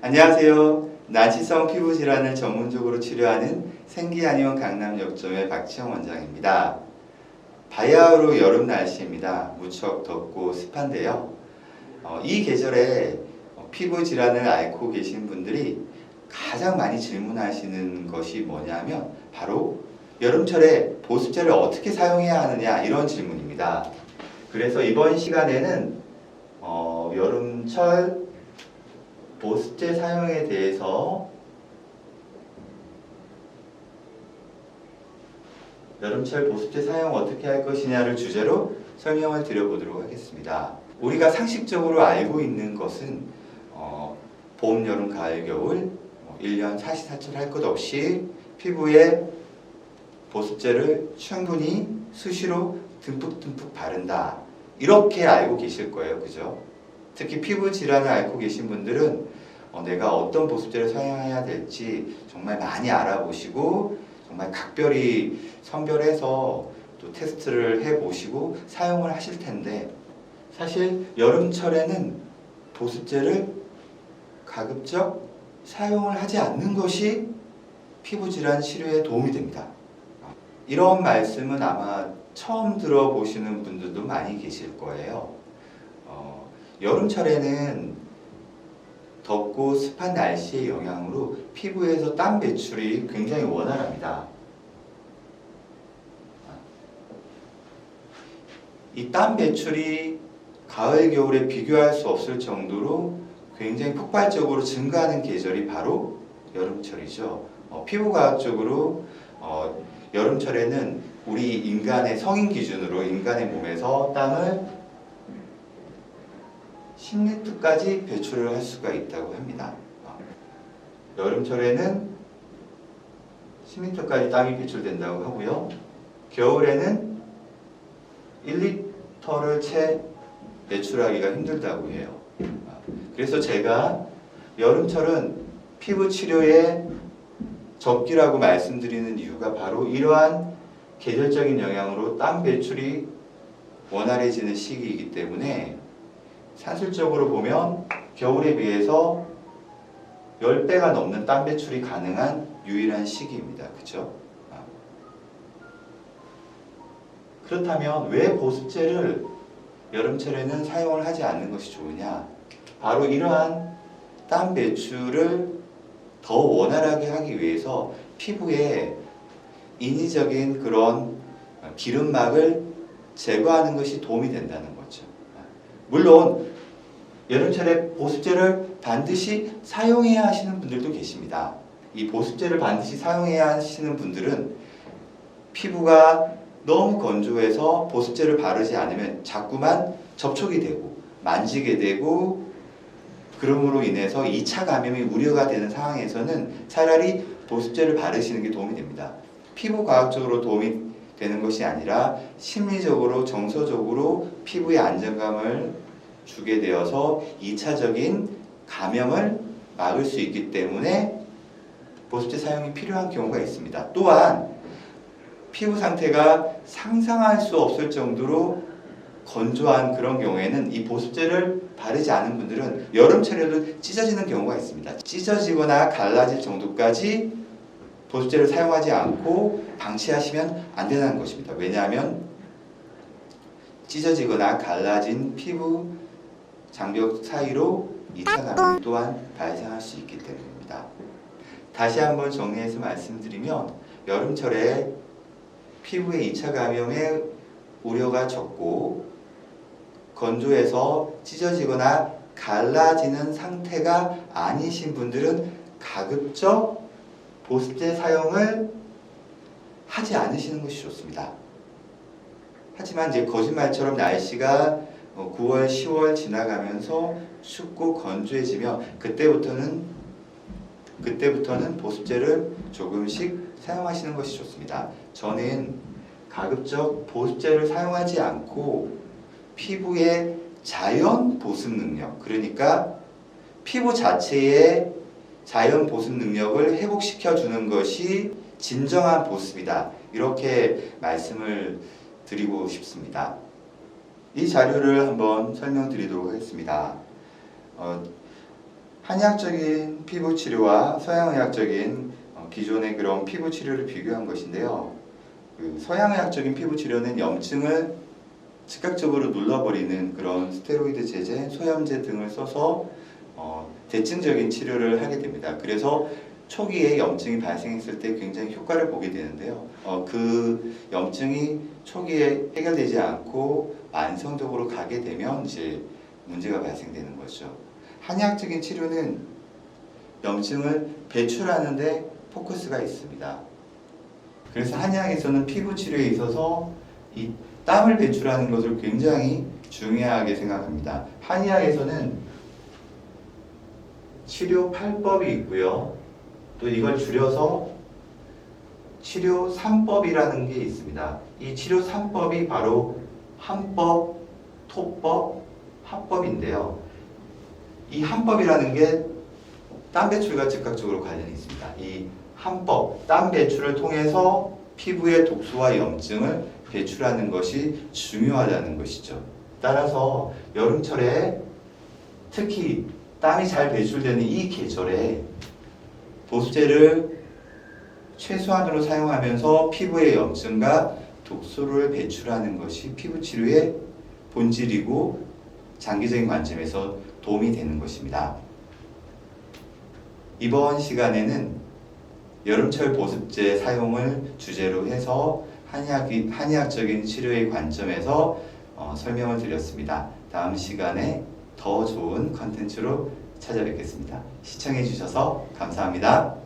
안녕하세요. 난치성 피부 질환을 전문적으로 치료하는 생기한의원 강남역점의 박지영 원장입니다. 바야흐로 여름 날씨입니다. 무척 덥고 습한데요. 이 계절에 피부 질환을 앓고 계신 분들이 가장 많이 질문하시는 것이 뭐냐면 바로 여름철에 보습제를 어떻게 사용해야 하느냐, 이런 질문입니다. 그래서 이번 시간에는 여름철 보습제 사용에 대해서 여름철 보습제 사용 어떻게 할 것이냐를 주제로 설명을 드려보도록 하겠습니다. 우리가 상식적으로 알고 있는 것은 봄, 여름, 가을, 겨울 1년 사시사철 할 것 없이 피부에 보습제를 충분히 수시로 듬뿍듬뿍 바른다, 이렇게 알고 계실 거예요. 그죠? 특히 피부 질환을 앓고 계신 분들은 내가 어떤 보습제를 사용해야 될지 정말 많이 알아보시고 정말 각별히 선별해서 또 테스트를 해보시고 사용을 하실 텐데, 사실 여름철에는 보습제를 가급적 사용을 하지 않는 것이 피부 질환 치료에 도움이 됩니다. 이런 말씀은 아마 처음 들어보시는 분들도 많이 계실 거예요. 여름철에는 덥고 습한 날씨의 영향으로 피부에서 땀 배출이 굉장히 원활합니다. 이 땀 배출이 가을, 겨울에 비교할 수 없을 정도로 굉장히 폭발적으로 증가하는 계절이 바로 여름철이죠. 피부과학적으로 여름철에는 우리 인간의 성인 기준으로 인간의 몸에서 땀을 10리터까지 배출을 할 수가 있다고 합니다. 여름철에는 10리터까지 땀이 배출된다고 하고요. 겨울에는 1리터를 채 배출하기가 힘들다고 해요. 그래서 제가 여름철은 피부 치료에 적기라고 말씀드리는 이유가 바로 이러한 계절적인 영향으로 땀 배출이 원활해지는 시기이기 때문에, 산술적으로 보면 겨울에 비해서 10배가 넘는 땀 배출이 가능한 유일한 시기입니다. 그렇죠? 그렇다면 왜 보습제를 여름철에는 사용을 하지 않는 것이 좋으냐? 바로 이러한 땀 배출을 더 원활하게 하기 위해서 피부에 인위적인 그런 기름막을 제거하는 것이 도움이 된다는 거죠. 물론 여름철에 보습제를 반드시 사용해야 하시는 분들도 계십니다. 이 보습제를 반드시 사용해야 하시는 분들은 피부가 너무 건조해서 보습제를 바르지 않으면 자꾸만 접촉이 되고 만지게 되고, 그러므로 인해서 2차 감염이 우려가 되는 상황에서는 차라리 보습제를 바르시는 게 도움이 됩니다. 피부 과학적으로 도움이 되는 것이 아니라 심리적으로, 정서적으로 피부에 안정감을 주게 되어서 2차적인 감염을 막을 수 있기 때문에 보습제 사용이 필요한 경우가 있습니다. 또한 피부 상태가 상상할 수 없을 정도로 건조한 그런 경우에는 이 보습제를 바르지 않은 분들은 여름철에도 찢어지는 경우가 있습니다. 찢어지거나 갈라질 정도까지 보습제를 사용하지 않고 방치하시면 안 된다는 것입니다. 왜냐하면 찢어지거나 갈라진 피부 장벽 사이로 2차 감염 또한 발생할 수 있기 때문입니다. 다시 한번 정리해서 말씀드리면, 여름철에 피부의 2차 감염의 우려가 적고 건조해서 찢어지거나 갈라지는 상태가 아니신 분들은 가급적 보습제 사용을 하지 않으시는 것이 좋습니다. 하지만 이제 거짓말처럼 날씨가 9월, 10월 지나가면서 춥고 건조해지면 그때부터는 보습제를 조금씩 사용하시는 것이 좋습니다. 저는 가급적 보습제를 사용하지 않고 피부의 자연 보습 능력, 그러니까 피부 자체의 자연 보습 능력을 회복시켜 주는 것이 진정한 보습이다, 이렇게 말씀을 드리고 싶습니다. 이 자료를 한번 설명드리도록 하겠습니다. 한의학적인 피부 치료와 서양의학적인 기존의 그런 피부 치료를 비교한 것인데요. 그 서양의학적인 피부 치료는 염증을 즉각적으로 눌러버리는 그런 스테로이드 제제, 소염제 등을 써서 대증적인 치료를 하게 됩니다. 그래서 초기에 염증이 발생했을 때 굉장히 효과를 보게 되는데요. 그 염증이 초기에 해결되지 않고 만성적으로 가게 되면 이제 문제가 발생되는 거죠. 한의학적인 치료는 염증을 배출하는데 포커스가 있습니다. 그래서 한의학에서는 피부 치료에 있어서 이 땀을 배출하는 것을 굉장히 중요하게 생각합니다. 한의학에서는 치료 8법이 있고요. 또 이걸 줄여서 치료 3법이라는 게 있습니다. 이 치료 3법이 바로 한법, 토법, 합법인데요. 이 한법이라는 게 땀 배출과 즉각적으로 관련이 있습니다. 이 한법, 땀 배출을 통해서 피부의 독소와 염증을 배출하는 것이 중요하다는 것이죠. 따라서 여름철에 특히 땀이 잘 배출되는 이 계절에 보습제를 최소한으로 사용하면서 피부의 염증과 독소를 배출하는 것이 피부 치료의 본질이고 장기적인 관점에서 도움이 되는 것입니다. 이번 시간에는 여름철 보습제 사용을 주제로 해서 한의학적인 치료의 관점에서 설명을 드렸습니다. 다음 시간에 더 좋은 컨텐츠로 찾아뵙겠습니다. 시청해 주셔서 감사합니다.